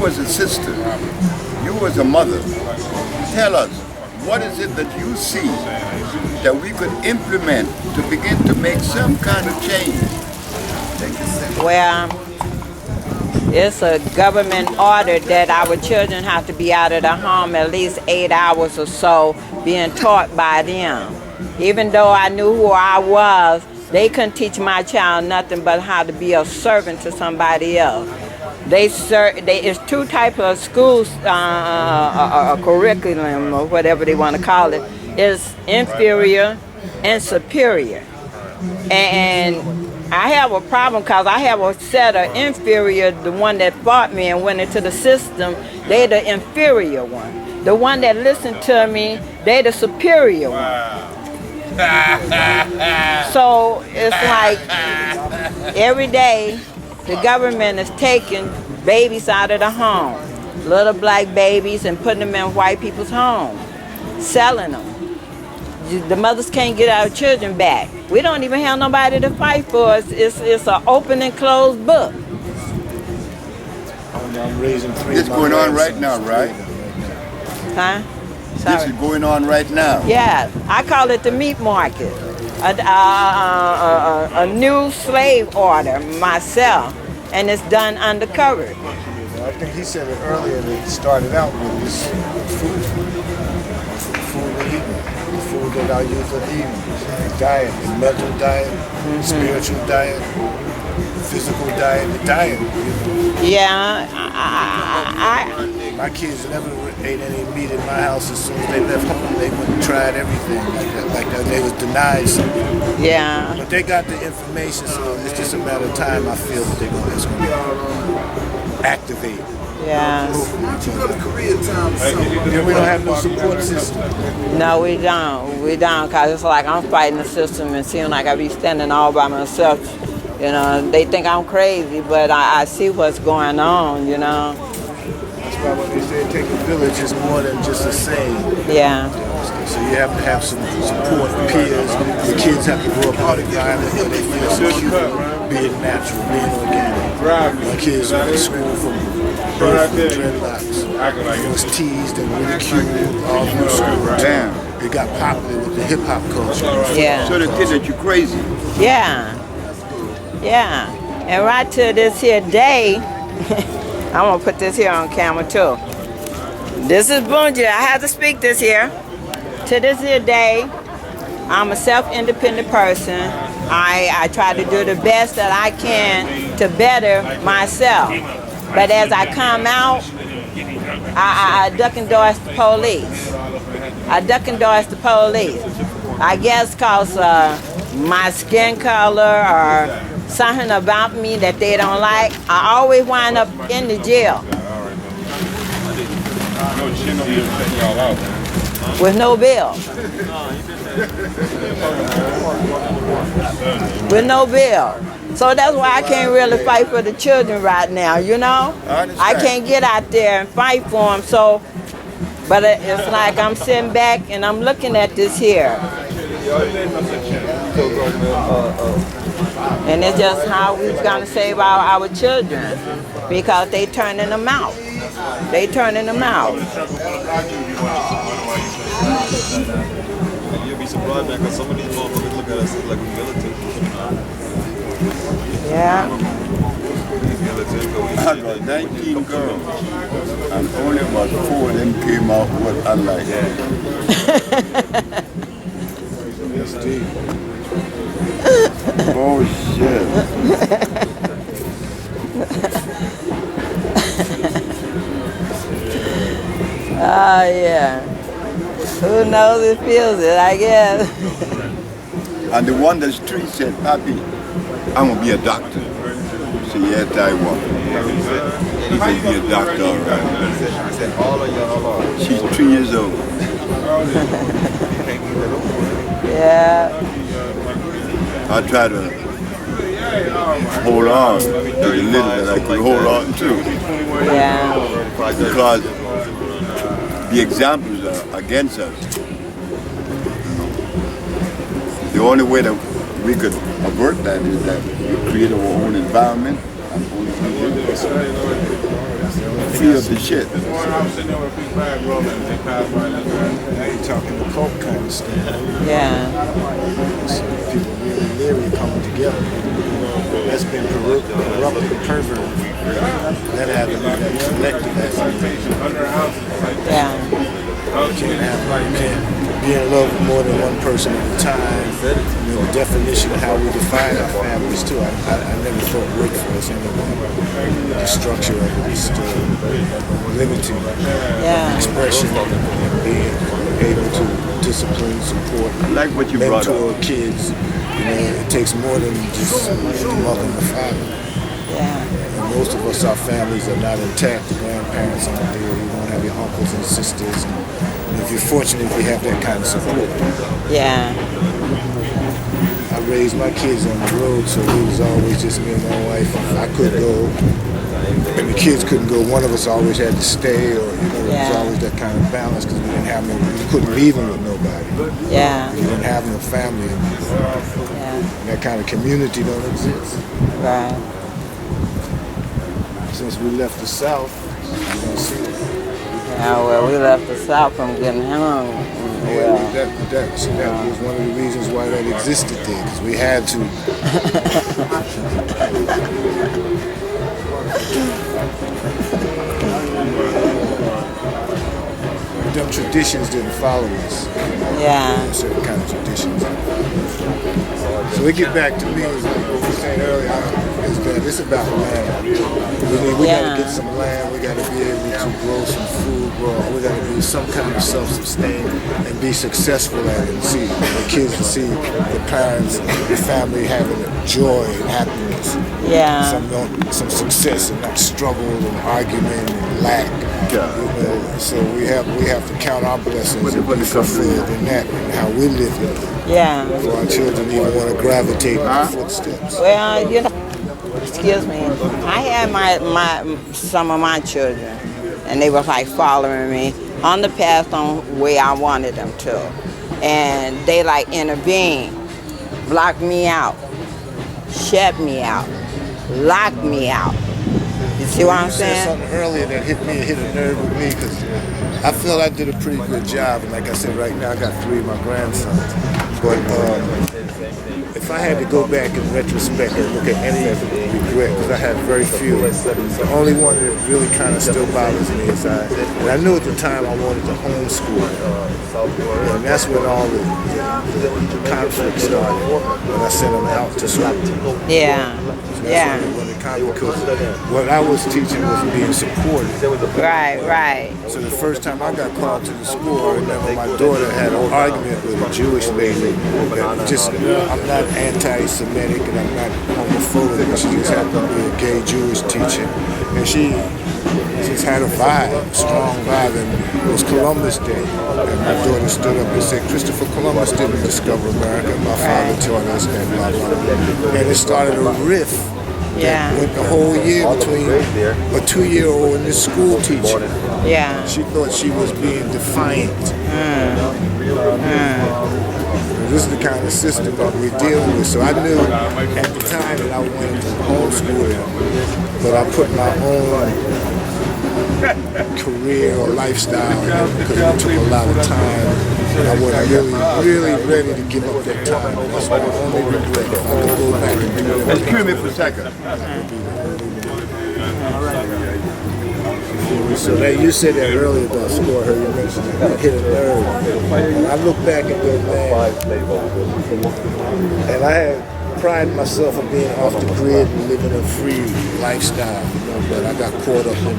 as a sister, you as a mother, tell us, what is it that you see that we could implement to begin to make some kind of change? Well, it's a government order that our children have to be out of the home at least 8 hours or so being taught by them. Even though I knew who I was, they couldn't teach my child nothing but how to be a servant to somebody else. It's two types of schools, curriculum or whatever they want to call it. It's inferior and superior. And I have a problem because I have a set of inferior, the one that fought me and went into the system, they the inferior one. The one that listened to me, they the superior one. So it's like every day the government is taking babies out of the home, little black babies, and putting them in white people's homes, selling them. The mothers can't get our children back. We don't even have nobody to fight for us. It's an open and closed book. I'm raising three. This going on right now, right? Huh? Sorry. This is going on right now. Yeah, I call it the meat market. A new slave order myself, and it's done undercover. I think he said it earlier that it started out with this food we're eating, the food that our youth are eating, the diet, the mental diet, spiritual diet, physical diet, the diet. Yeah, my kids never ate any meat in my house. As soon as they left home, they went and tried everything like that. They was denied something. Yeah. But they got the information, so it's just a matter of time. I feel that it's going to activate. Yeah. And we don't have no support system. No, we don't. We don't, because it's like I'm fighting the system and seem like I be standing all by myself. You know, they think I'm crazy, but I see what's going on, you know. That's why when they say take a village, it's more than just a saying. Yeah. So you have to have some support, peers. The kids have to grow up in an environment where they feel secure, being natural, being organic. My kids went to school from birth with dreadlocks. It was teased and ridiculed all through school. Damn. It got popular with the hip hop culture. Yeah. So they think that you're crazy. Yeah. Yeah. And right to this here day, I'm going to put this here on camera too. This is Bojah. I have to speak this here. To this here day, I'm a self-independent person. I try to do the best that I can to better myself. But as I come out, I duck and dodge the police. I duck and dodge the police. I guess because my skin color or something about me that they don't like, I always wind up in the jail. With no bill. With no bill. So that's why I can't really fight for the children right now, you know? I can't get out there and fight for them, so, but it's like I'm sitting back and I'm looking at this here. And it's just how we're going to save our children, because they turning them out. They turning them out. You'll be surprised, man, because some of these motherfuckers look at us like we're militant. Yeah. I got 19 girls, and only about 4 of them came out what I like. That's deep. Oh shit. Oh yeah. Who knows it feels it, I guess. And the one that's 3 said, Papi, I'm going to be a doctor. I said, yes, I want. He said, be a doctor, all right. She's 3 years old. Yeah. I try to hold on to the little that I could hold on to. Yeah. Because the examples are against us. The only way that we could avert that is that we create our own environment and own free of the shit. I ain't talking the cult kind of stuff. Yeah. So people really leery coming together. That's been corrupted and perverted. That haven't been collective aspect. Yeah. You can't be in love with more than one person at a time. You know, the definition of how we define our families too. I never thought worked for us anyway. The structure of it is still limiting expression and being able to discipline, support, I like what you brought mentor up. kids. You know, it takes more than just the mother and the father. Yeah. And most of us, our families are not intact. The grandparents aren't there. You don't have your uncles and sisters. And if you're fortunate, you have that kind of support. Yeah. I raised my kids on the road, so it was always just me and my wife. I could go, and the kids couldn't go. One of us always had to stay, or it was always that kind of balance because we didn't have no. You couldn't leave them with nobody. Yeah. You didn't have no family. Yeah. That kind of community don't exist. Right. Since we left the South, you don't see it. Yeah, well, we left the South from getting hung. Yeah, that was one of the reasons why that existed there, because we had to. Them traditions didn't follow us. Yeah. Certain kind of traditions. So we get back to me, as like what we were saying earlier, is that it's about land. We got to get some land, we got to be able to grow some food, we got to be some kind of self-sustained and be successful at it and see the kids to see the parents, the family having joy and happiness. Yeah. Some success and not struggle and argument and lack. You know, so we have to count our blessings and be fulfilled in that and how we live it. Yeah. For our children even want to gravitate in our footsteps. Well, you know, excuse me. I had some of my children, and they were like following me on the path on where I wanted them to, and they like intervened, blocked me out, shut me out, locked me out. You see what I'm saying? You said something earlier that hit a nerve with me because I feel I did a pretty good job, and like I said, right now I got 3 of my grandsons. But if I had to go back in retrospect and look at any of it with regret, because I had very few, the only one that really kind of still bothers me is and I knew at the time I wanted to homeschool, and that's when all the conflict started, when I sent them out to school. Yeah. Yeah. Because what I was teaching was being supported. Right. So the first time I got called to the school, I remember my daughter had an argument with a Jewish lady. I'm not anti-Semitic and I'm not homophobic. She just happened to be a gay Jewish teacher. And she just had a vibe, a strong vibe. And it was Columbus Day. And my daughter stood up and said, Christopher Columbus didn't discover America. My father taught us that, blah, blah, blah. And it started a rift. Yeah. Went the whole year between a 2-year-old and this school teacher. Yeah. She thought she was being defiant. This is the kind of system that we're dealing with. So I knew at the time that I wanted to homeschool them, but I put my own career or lifestyle in it because it took a lot of time. And I wasn't really ready to give up that time. That's my only regret. If I could go back and do that. Excuse me for a second. So that you said that earlier about school. I heard you mention that. It hit a nerve. And I look back and go, man. And I had pride myself on being off the grid and living a free lifestyle. You know, but I got caught up in